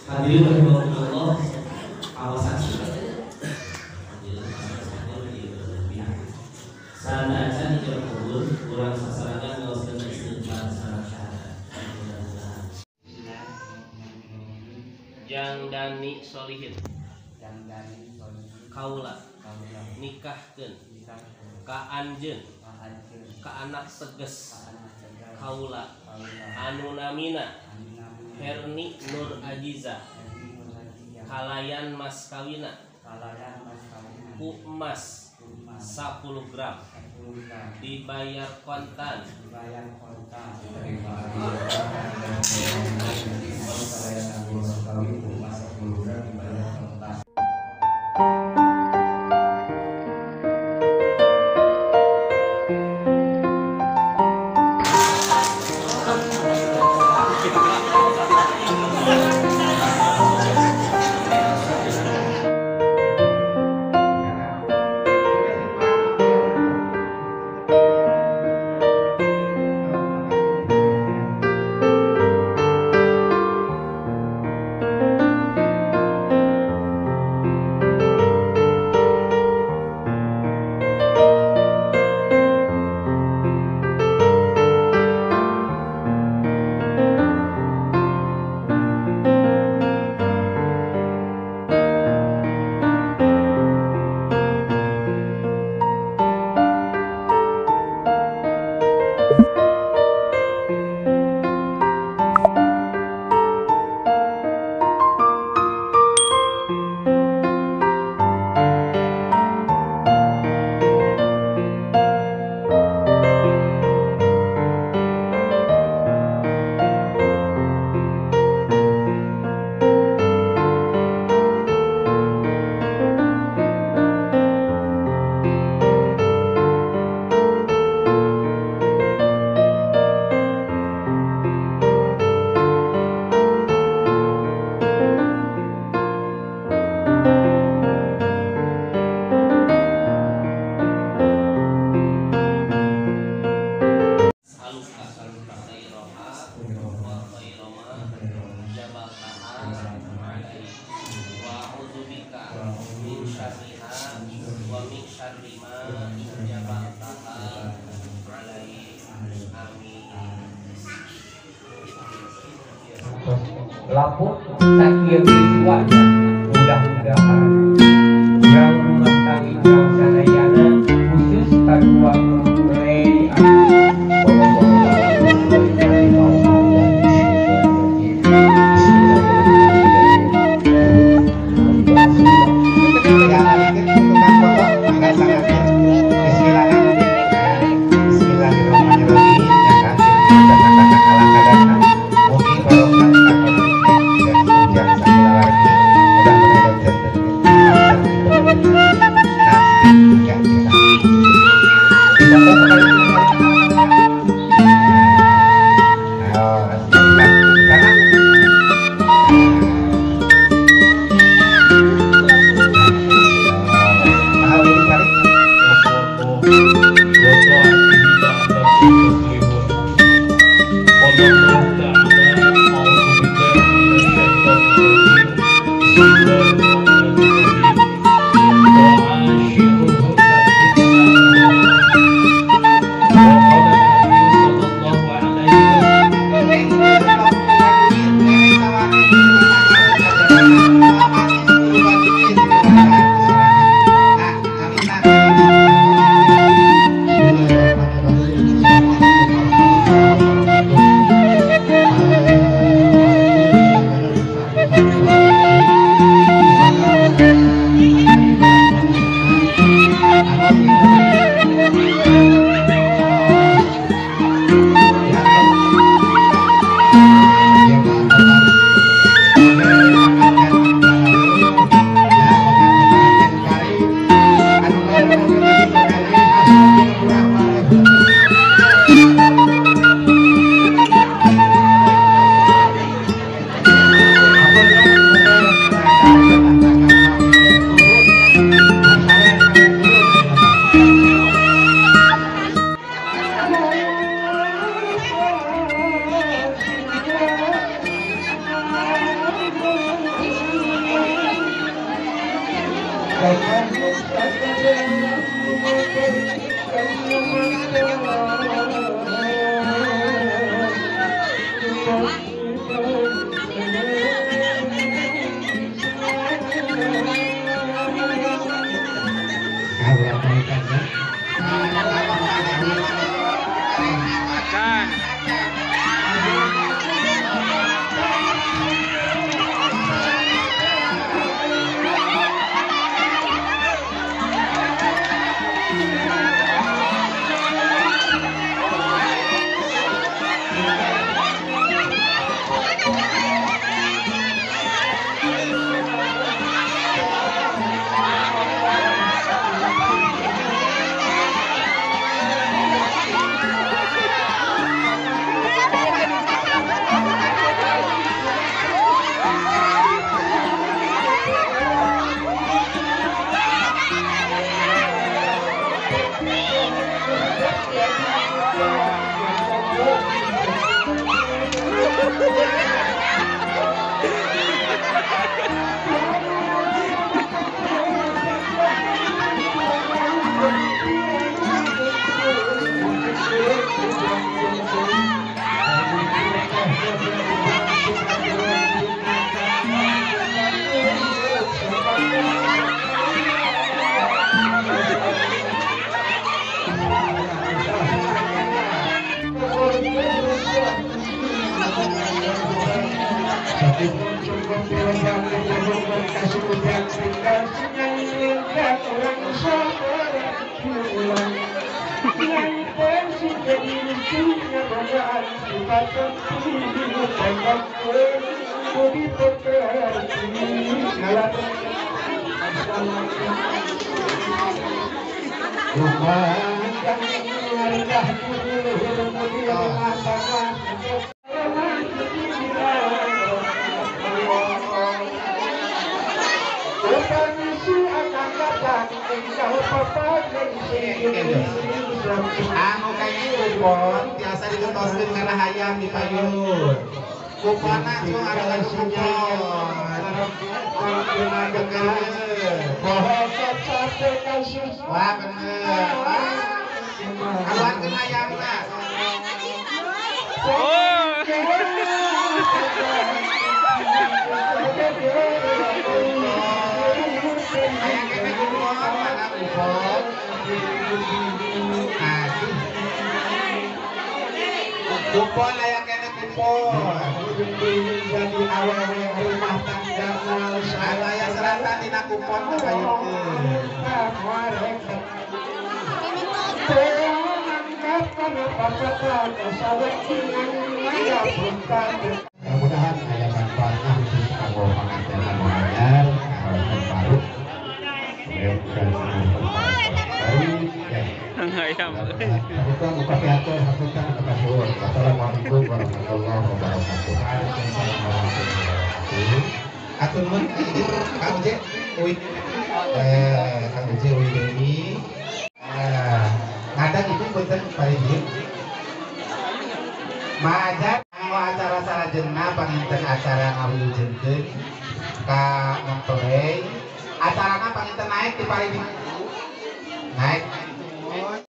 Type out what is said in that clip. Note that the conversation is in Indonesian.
Hadirin rahimakumullah, awasan sana tidak kubur kurang sasaran ngaoskeun istighfar sareng syahadat. Jang Dani Solihin kaula nikahkeun ka anjeun ka anak teges kaula anu namina Herni Nur Ajiza kalayan mas kawina ku emas 10 gram dibayar kontan lapuk saking ritualnya mudah-mudahan yang rumah tangga yang sadayana khusus tanpa mulai Anu kayaknya kupon biasa digentoskeun kana hayam di payun. Kuponna tuh ada kupon. Wah bener. Aluan hayamna. Hayang kene kupon, mana kupon. Kupon layak kena kupon. Jadi awal rumah tangga ada yang seratan dina kupon kepayukeun. Mudah-mudahan ada manfaatnya khusus kanggo pengantin anu anyar, harapan baru. Assalamualaikum warahmatullahi wabarakatuh. Atur nuhun Kang Uje, Kang Uje ini ngadang itu punten parijin. Maajak acara sarajengna panginten acara ngawilujeunkeun ka Mempelai. Acarana panginten naik di parijin. Naik